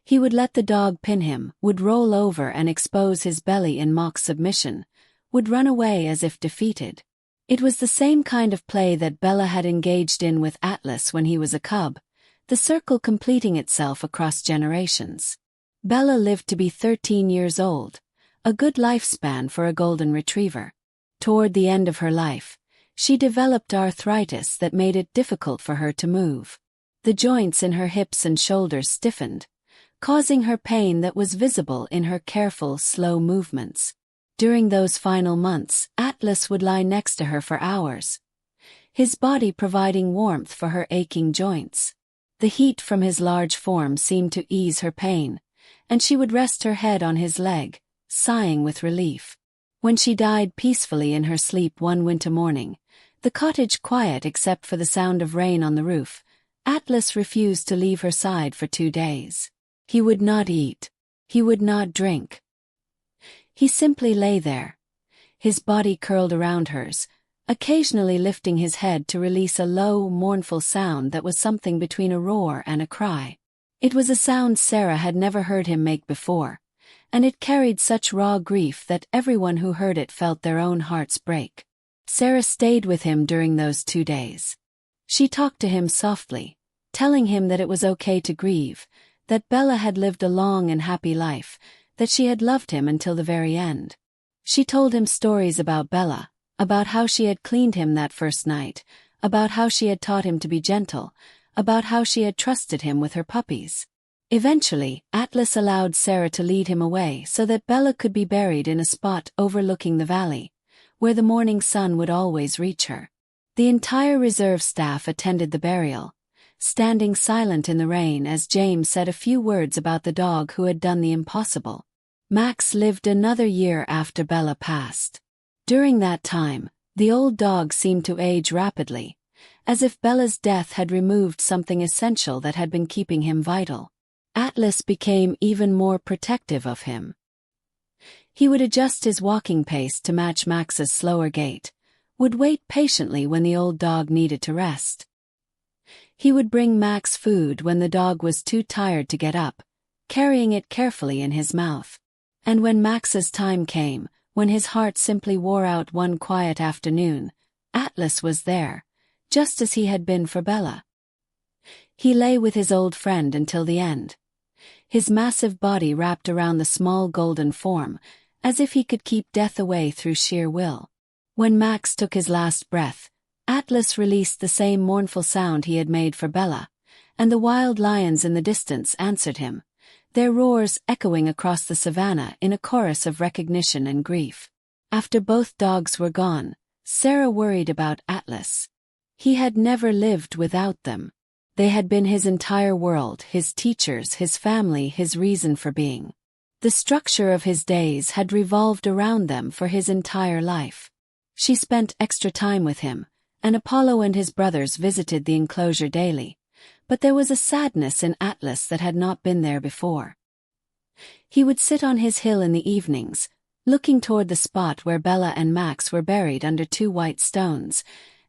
He would let the dog pin him, would roll over and expose his belly in mock submission, would run away as if defeated. It was the same kind of play that Bella had engaged in with Atlas when he was a cub, the circle completing itself across generations. Bella lived to be 13 years old, a good lifespan for a golden retriever. Toward the end of her life, she developed arthritis that made it difficult for her to move. The joints in her hips and shoulders stiffened, causing her pain that was visible in her careful, slow movements. During those final months, Atlas would lie next to her for hours, his body providing warmth for her aching joints. The heat from his large form seemed to ease her pain, and she would rest her head on his leg, sighing with relief. When she died peacefully in her sleep one winter morning, the cottage quiet except for the sound of rain on the roof, Atlas refused to leave her side for 2 days. He would not eat. He would not drink. He simply lay there, his body curled around hers, occasionally lifting his head to release a low, mournful sound that was something between a roar and a cry. It was a sound Sarah had never heard him make before, and it carried such raw grief that everyone who heard it felt their own hearts break. Sarah stayed with him during those 2 days. She talked to him softly, telling him that it was okay to grieve, that Bella had lived a long and happy life, that she had loved him until the very end. She told him stories about Bella, about how she had cleaned him that first night, about how she had taught him to be gentle, about how she had trusted him with her puppies. Eventually, Atlas allowed Sarah to lead him away so that Bella could be buried in a spot overlooking the valley, where the morning sun would always reach her. The entire reserve staff attended the burial, standing silent in the rain as James said a few words about the dog who had done the impossible. Max lived another year after Bella passed. During that time, the old dog seemed to age rapidly, as if Bella's death had removed something essential that had been keeping him vital. Atlas became even more protective of him. He would adjust his walking pace to match Max's slower gait, would wait patiently when the old dog needed to rest. He would bring Max food when the dog was too tired to get up, carrying it carefully in his mouth. And when Max's time came, when his heart simply wore out one quiet afternoon, Atlas was there, just as he had been for Bella. He lay with his old friend until the end, his massive body wrapped around the small golden form, as if he could keep death away through sheer will. When Max took his last breath, Atlas released the same mournful sound he had made for Bella, and the wild lions in the distance answered him, their roars echoing across the savannah in a chorus of recognition and grief. After both dogs were gone, Sarah worried about Atlas. He had never lived without them. They had been his entire world, his teachers, his family, his reason for being. The structure of his days had revolved around them for his entire life. She spent extra time with him, and Apollo and his brothers visited the enclosure daily. But there was a sadness in Atlas that had not been there before. He would sit on his hill in the evenings, looking toward the spot where Bella and Max were buried under 2 white stones,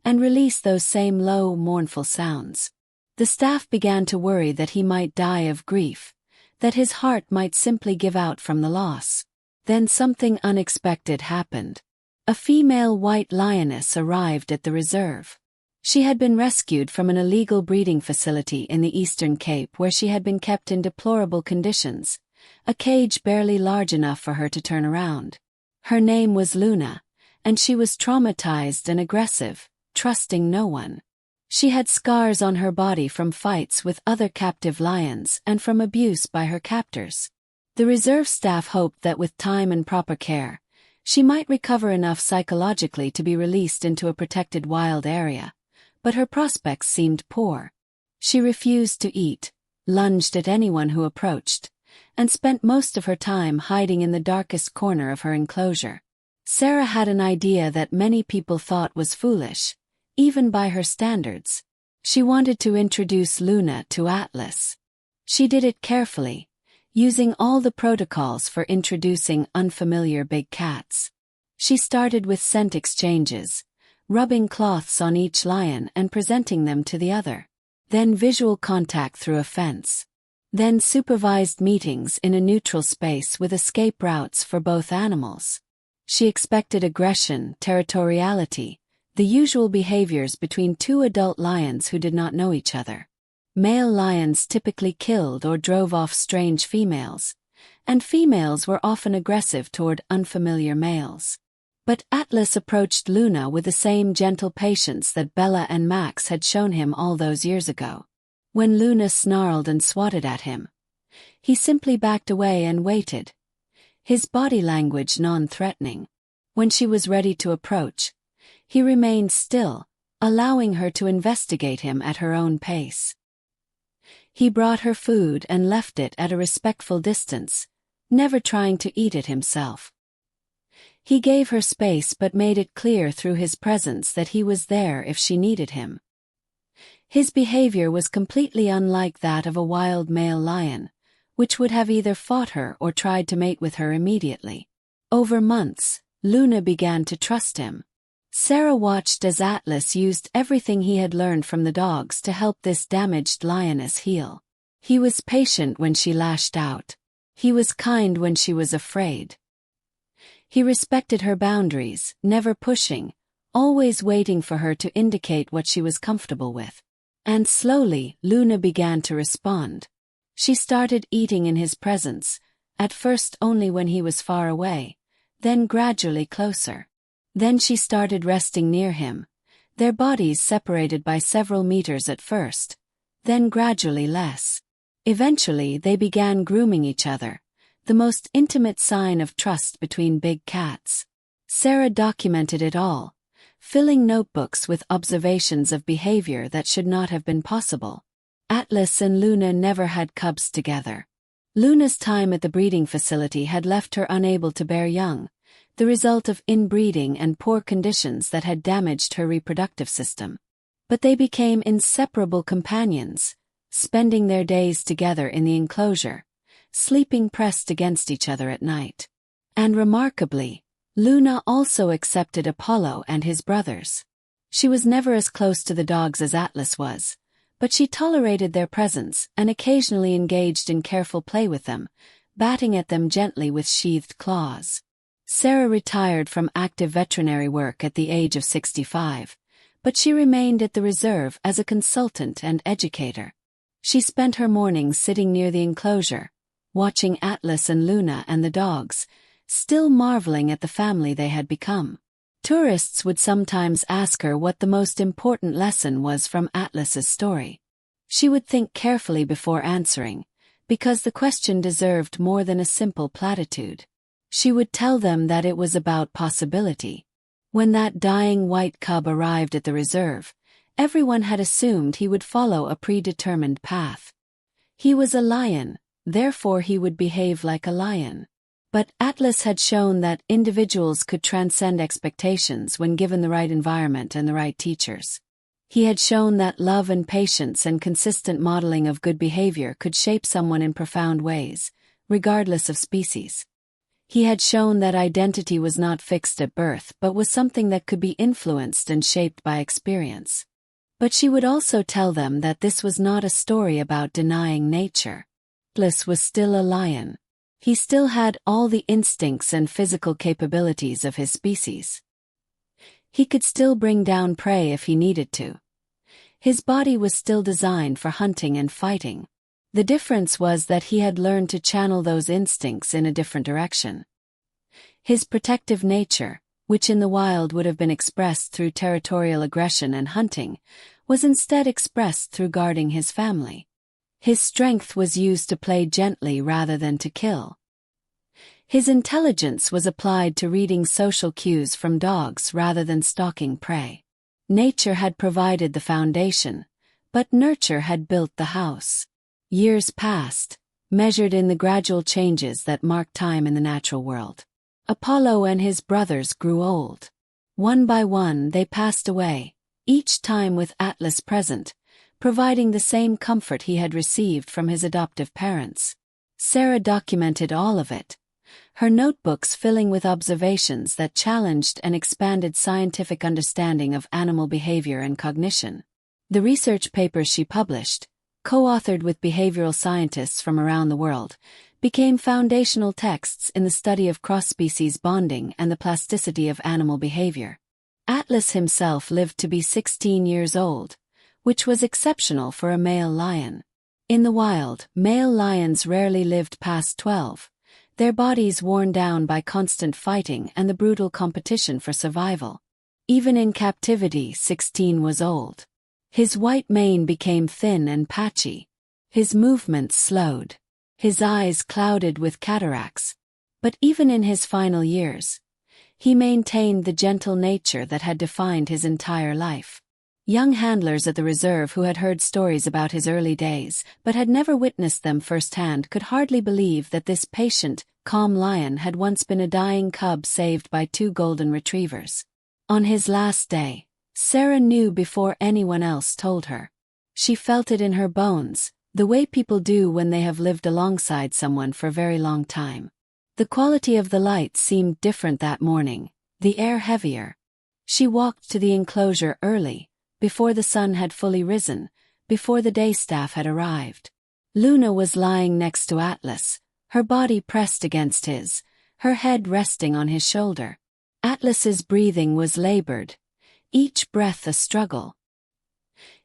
and release those same low, mournful sounds. The staff began to worry that he might die of grief, that his heart might simply give out from the loss. Then something unexpected happened. A female white lioness arrived at the reserve. She had been rescued from an illegal breeding facility in the Eastern Cape where she had been kept in deplorable conditions, a cage barely large enough for her to turn around. Her name was Luna, and she was traumatized and aggressive, trusting no one. She had scars on her body from fights with other captive lions and from abuse by her captors. The reserve staff hoped that with time and proper care, she might recover enough psychologically to be released into a protected wild area. But her prospects seemed poor. She refused to eat, lunged at anyone who approached, and spent most of her time hiding in the darkest corner of her enclosure. Sarah had an idea that many people thought was foolish, even by her standards. She wanted to introduce Luna to Atlas. She did it carefully, using all the protocols for introducing unfamiliar big cats. She started with scent exchanges, rubbing cloths on each lion and presenting them to the other. Then visual contact through a fence. Then supervised meetings in a neutral space with escape routes for both animals. She expected aggression, territoriality, the usual behaviors between 2 adult lions who did not know each other. Male lions typically killed or drove off strange females, and females were often aggressive toward unfamiliar males. But Atlas approached Luna with the same gentle patience that Bella and Max had shown him all those years ago. When Luna snarled and swatted at him, he simply backed away and waited, his body language non-threatening. When she was ready to approach, he remained still, allowing her to investigate him at her own pace. He brought her food and left it at a respectful distance, never trying to eat it himself. He gave her space but made it clear through his presence that he was there if she needed him. His behavior was completely unlike that of a wild male lion, which would have either fought her or tried to mate with her immediately. Over months, Luna began to trust him. Sarah watched as Atlas used everything he had learned from the dogs to help this damaged lioness heal. He was patient when she lashed out. He was kind when she was afraid. He respected her boundaries, never pushing, always waiting for her to indicate what she was comfortable with. And slowly, Luna began to respond. She started eating in his presence, at first only when he was far away, then gradually closer. Then she started resting near him, their bodies separated by several meters at first, then gradually less. Eventually they began grooming each other, the most intimate sign of trust between big cats. Sarah documented it all, filling notebooks with observations of behavior that should not have been possible. Atlas and Luna never had cubs together. Luna's time at the breeding facility had left her unable to bear young, the result of inbreeding and poor conditions that had damaged her reproductive system. But they became inseparable companions, spending their days together in the enclosure, sleeping pressed against each other at night. And remarkably, Luna also accepted Apollo and his brothers. She was never as close to the dogs as Atlas was, but she tolerated their presence and occasionally engaged in careful play with them, batting at them gently with sheathed claws. Sarah retired from active veterinary work at the age of 65, but she remained at the reserve as a consultant and educator. She spent her mornings sitting near the enclosure, watching Atlas and Luna and the dogs, still marveling at the family they had become. Tourists would sometimes ask her what the most important lesson was from Atlas's story. She would think carefully before answering, because the question deserved more than a simple platitude. She would tell them that it was about possibility. When that dying white cub arrived at the reserve, everyone had assumed he would follow a predetermined path. He was a lion, therefore he would behave like a lion. But Atlas had shown that individuals could transcend expectations when given the right environment and the right teachers. He had shown that love and patience and consistent modeling of good behavior could shape someone in profound ways, regardless of species. He had shown that identity was not fixed at birth but was something that could be influenced and shaped by experience. But she would also tell them that this was not a story about denying nature. Atlas was still a lion. He still had all the instincts and physical capabilities of his species. He could still bring down prey if he needed to. His body was still designed for hunting and fighting. The difference was that he had learned to channel those instincts in a different direction. His protective nature, which in the wild would have been expressed through territorial aggression and hunting, was instead expressed through guarding his family. His strength was used to play gently rather than to kill. His intelligence was applied to reading social cues from dogs rather than stalking prey. Nature had provided the foundation, but nurture had built the house. Years passed, measured in the gradual changes that mark time in the natural world. Apollo and his brothers grew old. One by one they passed away, each time with Atlas present, providing the same comfort he had received from his adoptive parents. Sarah documented all of it, her notebooks filling with observations that challenged and expanded scientific understanding of animal behavior and cognition. The research papers she published, co-authored with behavioral scientists from around the world, became foundational texts in the study of cross-species bonding and the plasticity of animal behavior. Atlas himself lived to be 16 years old, which was exceptional for a male lion. In the wild, male lions rarely lived past 12, their bodies worn down by constant fighting and the brutal competition for survival. Even in captivity, 16 was old. His white mane became thin and patchy. His movements slowed. His eyes clouded with cataracts. But even in his final years, he maintained the gentle nature that had defined his entire life. Young handlers at the reserve who had heard stories about his early days but had never witnessed them firsthand could hardly believe that this patient, calm lion had once been a dying cub saved by 2 golden retrievers. On his last day, Sarah knew before anyone else told her. She felt it in her bones, the way people do when they have lived alongside someone for a very long time. The quality of the light seemed different that morning, the air heavier. She walked to the enclosure early, before the sun had fully risen, before the day staff had arrived. Luna was lying next to Atlas, her body pressed against his, her head resting on his shoulder. Atlas's breathing was labored, each breath a struggle.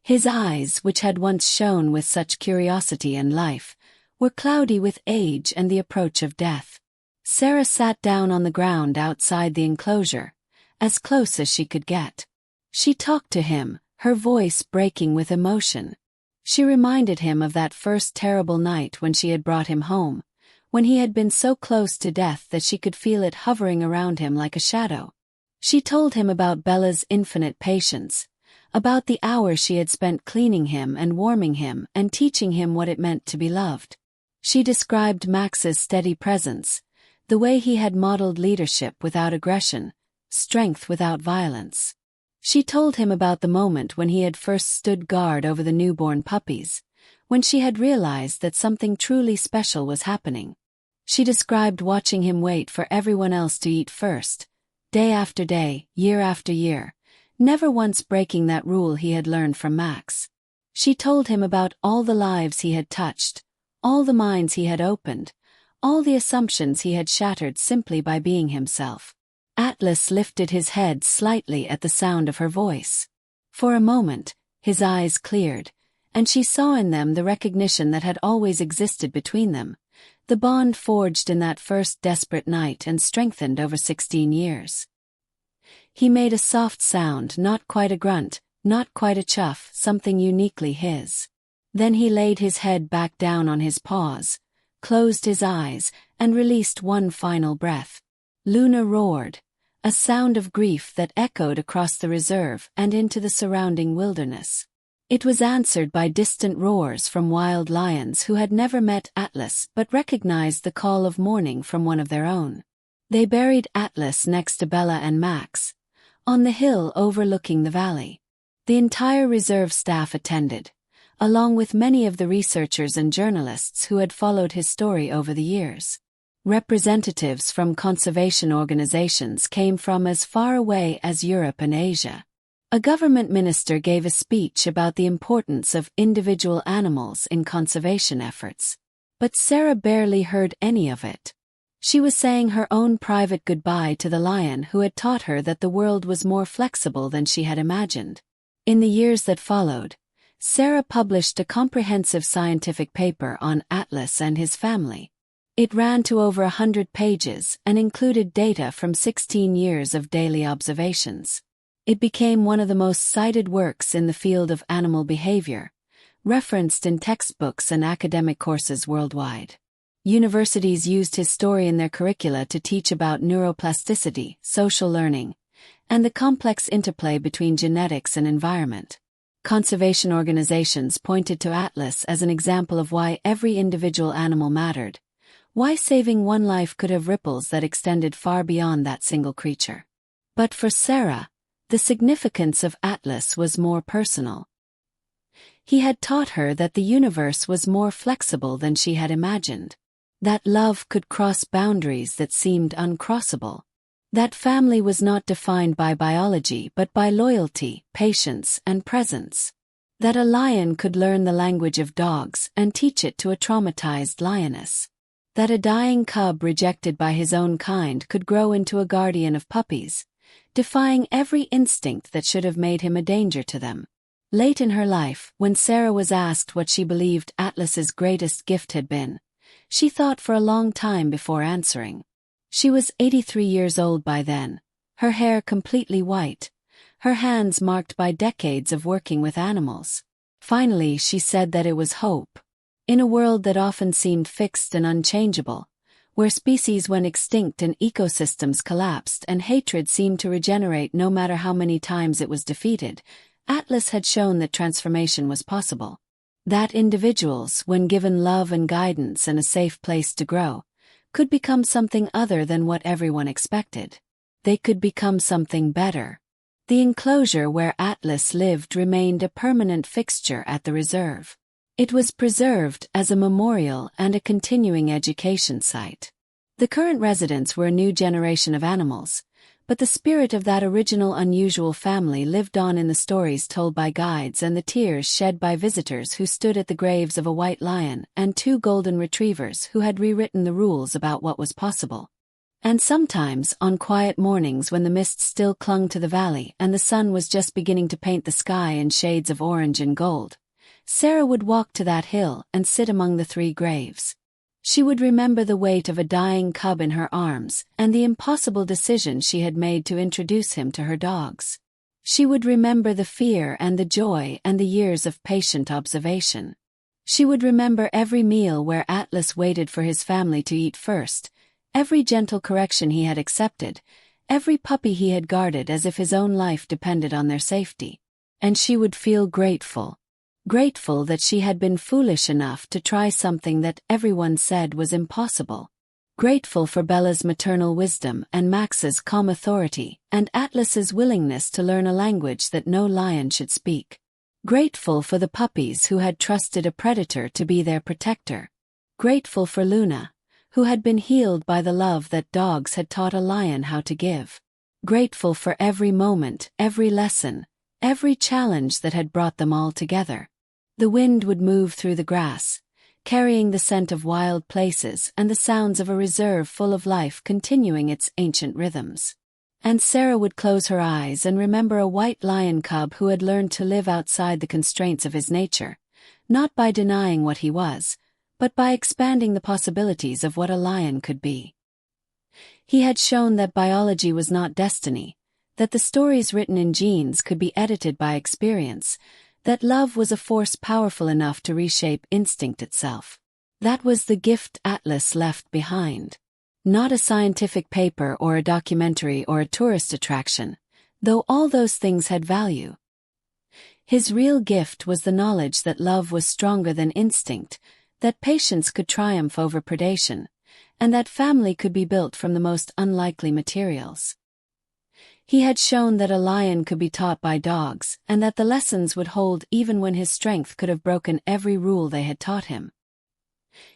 His eyes, which had once shone with such curiosity and life, were cloudy with age and the approach of death. Sarah sat down on the ground outside the enclosure, as close as she could get. She talked to him, her voice breaking with emotion. She reminded him of that first terrible night when she had brought him home, when he had been so close to death that she could feel it hovering around him like a shadow. She told him about Bella's infinite patience, about the hours she had spent cleaning him and warming him and teaching him what it meant to be loved. She described Max's steady presence, the way he had modeled leadership without aggression, strength without violence. She told him about the moment when he had first stood guard over the newborn puppies, when she had realized that something truly special was happening. She described watching him wait for everyone else to eat first, day after day, year after year, never once breaking that rule he had learned from Max. She told him about all the lives he had touched, all the minds he had opened, all the assumptions he had shattered simply by being himself. Atlas lifted his head slightly at the sound of her voice. For a moment, his eyes cleared, and she saw in them the recognition that had always existed between them, the bond forged in that first desperate night and strengthened over 16 years. He made a soft sound, not quite a grunt, not quite a chuff, something uniquely his. Then he laid his head back down on his paws, closed his eyes, and released one final breath. Luna roared, a sound of grief that echoed across the reserve and into the surrounding wilderness. It was answered by distant roars from wild lions who had never met Atlas but recognized the call of mourning from one of their own. They buried Atlas next to Bella and Max, on the hill overlooking the valley. The entire reserve staff attended, along with many of the researchers and journalists who had followed his story over the years. Representatives from conservation organizations came from as far away as Europe and Asia. A government minister gave a speech about the importance of individual animals in conservation efforts. But Sarah barely heard any of it. She was saying her own private goodbye to the lion who had taught her that the world was more flexible than she had imagined. In the years that followed, Sarah published a comprehensive scientific paper on Atlas and his family. It ran to over 100 pages and included data from 16 years of daily observations. It became one of the most cited works in the field of animal behavior, referenced in textbooks and academic courses worldwide. Universities used his story in their curricula to teach about neuroplasticity, social learning, and the complex interplay between genetics and environment. Conservation organizations pointed to Atlas as an example of why every individual animal mattered, why saving one life could have ripples that extended far beyond that single creature. But for Sarah, the significance of Atlas was more personal. He had taught her that the universe was more flexible than she had imagined, that love could cross boundaries that seemed uncrossable, that family was not defined by biology but by loyalty, patience, and presence, that a lion could learn the language of dogs and teach it to a traumatized lioness, that a dying cub rejected by his own kind could grow into a guardian of puppies, defying every instinct that should have made him a danger to them. Late in her life, when Sarah was asked what she believed Atlas's greatest gift had been, she thought for a long time before answering. She was 83 years old by then, her hair completely white, her hands marked by decades of working with animals. Finally, she said that it was hope. In a world that often seemed fixed and unchangeable, where species went extinct and ecosystems collapsed and hatred seemed to regenerate no matter how many times it was defeated, Atlas had shown that transformation was possible. That individuals, when given love and guidance and a safe place to grow, could become something other than what everyone expected. They could become something better. The enclosure where Atlas lived remained a permanent fixture at the reserve. It was preserved as a memorial and a continuing education site. The current residents were a new generation of animals, but the spirit of that original unusual family lived on in the stories told by guides and the tears shed by visitors who stood at the graves of a white lion and 2 golden retrievers who had rewritten the rules about what was possible. And sometimes, on quiet mornings when the mist still clung to the valley and the sun was just beginning to paint the sky in shades of orange and gold, Sarah would walk to that hill and sit among the 3 graves. She would remember the weight of a dying cub in her arms and the impossible decision she had made to introduce him to her dogs. She would remember the fear and the joy and the years of patient observation. She would remember every meal where Atlas waited for his family to eat first, every gentle correction he had accepted, every puppy he had guarded as if his own life depended on their safety. And she would feel grateful. Grateful that she had been foolish enough to try something that everyone said was impossible. Grateful for Bella's maternal wisdom and Max's calm authority and Atlas's willingness to learn a language that no lion should speak. Grateful for the puppies who had trusted a predator to be their protector. Grateful for Luna, who had been healed by the love that dogs had taught a lion how to give. Grateful for every moment, every lesson, every challenge that had brought them all together. The wind would move through the grass, carrying the scent of wild places and the sounds of a reserve full of life continuing its ancient rhythms. And Sarah would close her eyes and remember a white lion cub who had learned to live outside the constraints of his nature, not by denying what he was, but by expanding the possibilities of what a lion could be. He had shown that biology was not destiny, that the stories written in genes could be edited by experience, That love was a force powerful enough to reshape instinct itself. That was the gift Atlas left behind. Not a scientific paper or a documentary or a tourist attraction, though all those things had value. His real gift was the knowledge that love was stronger than instinct, that patience could triumph over predation, and that family could be built from the most unlikely materials. He had shown that a lion could be taught by dogs, and that the lessons would hold even when his strength could have broken every rule they had taught him.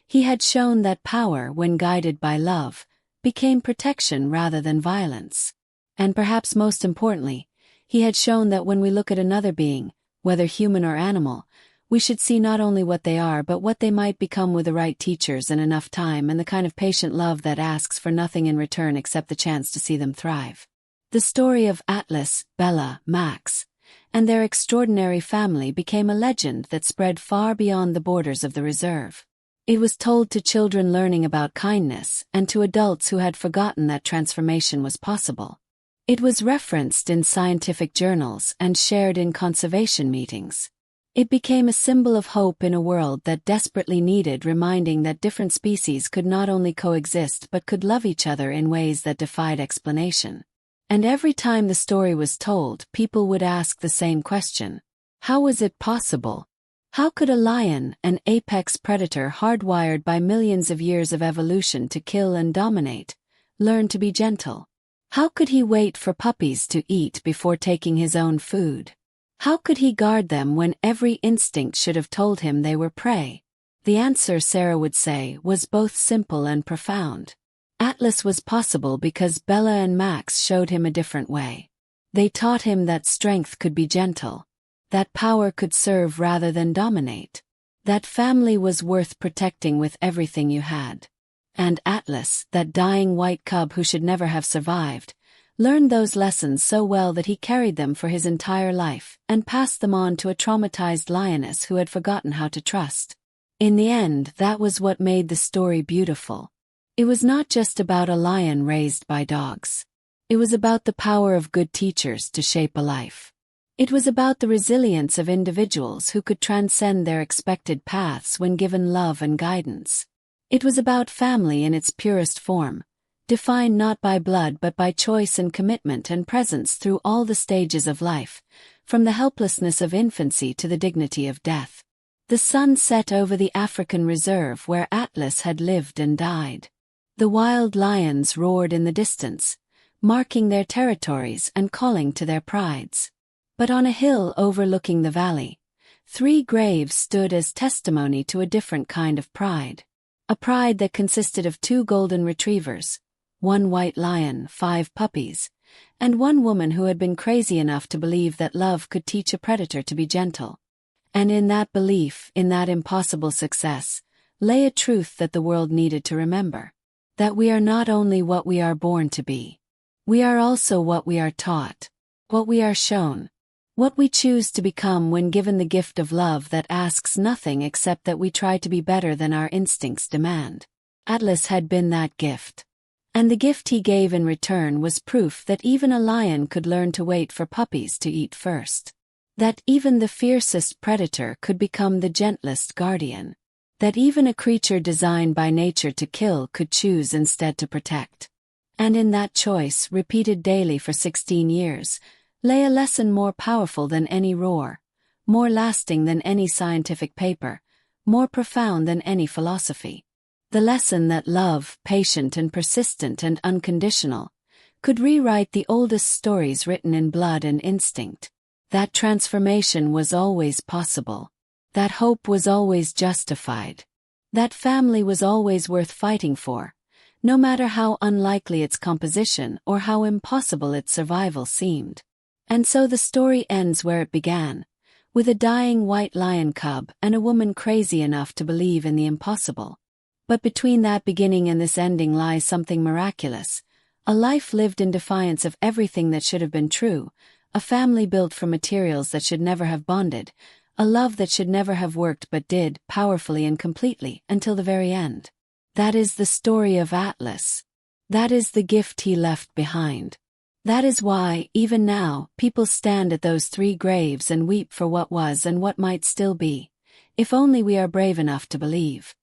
He had shown that power, when guided by love, became protection rather than violence. And perhaps most importantly, he had shown that when we look at another being, whether human or animal, we should see not only what they are but what they might become with the right teachers and enough time and the kind of patient love that asks for nothing in return except the chance to see them thrive. The story of Atlas, Bella, Max, and their extraordinary family became a legend that spread far beyond the borders of the reserve. It was told to children learning about kindness and to adults who had forgotten that transformation was possible. It was referenced in scientific journals and shared in conservation meetings. It became a symbol of hope in a world that desperately needed reminding that different species could not only coexist but could love each other in ways that defied explanation. And every time the story was told, people would ask the same question. How was it possible? How could a lion, an apex predator hardwired by millions of years of evolution to kill and dominate, learn to be gentle? How could he wait for puppies to eat before taking his own food? How could he guard them when every instinct should have told him they were prey? The answer, Sarah would say, was both simple and profound. Atlas was possible because Bella and Max showed him a different way. They taught him that strength could be gentle, that power could serve rather than dominate, that family was worth protecting with everything you had. And Atlas, that dying white cub who should never have survived, learned those lessons so well that he carried them for his entire life and passed them on to a traumatized lioness who had forgotten how to trust. In the end, that was what made the story beautiful. It was not just about a lion raised by dogs. It was about the power of good teachers to shape a life. It was about the resilience of individuals who could transcend their expected paths when given love and guidance. It was about family in its purest form, defined not by blood but by choice and commitment and presence through all the stages of life, from the helplessness of infancy to the dignity of death. The sun set over the African reserve where Atlas had lived and died. The wild lions roared in the distance, marking their territories and calling to their prides. But on a hill overlooking the valley, 3 graves stood as testimony to a different kind of pride. A pride that consisted of 2 golden retrievers, 1 white lion, 5 puppies, and 1 woman who had been crazy enough to believe that love could teach a predator to be gentle. And in that belief, in that impossible success, lay a truth that the world needed to remember. That we are not only what we are born to be. We are also what we are taught, what we are shown, what we choose to become when given the gift of love that asks nothing except that we try to be better than our instincts demand. Atlas had been that gift. And the gift he gave in return was proof that even a lion could learn to wait for puppies to eat first. That even the fiercest predator could become the gentlest guardian. That even a creature designed by nature to kill could choose instead to protect. And in that choice, repeated daily for 16 years, lay a lesson more powerful than any roar, more lasting than any scientific paper, more profound than any philosophy. The lesson that love, patient and persistent and unconditional, could rewrite the oldest stories written in blood and instinct. That transformation was always possible. That hope was always justified. That family was always worth fighting for, no matter how unlikely its composition or how impossible its survival seemed. And so the story ends where it began, with a dying white lion cub and a woman crazy enough to believe in the impossible. But between that beginning and this ending lies something miraculous, a life lived in defiance of everything that should have been true, a family built from materials that should never have bonded, a love that should never have worked but did, powerfully and completely, until the very end. That is the story of Atlas. That is the gift he left behind. That is why, even now, people stand at those 3 graves and weep for what was and what might still be, if only we are brave enough to believe.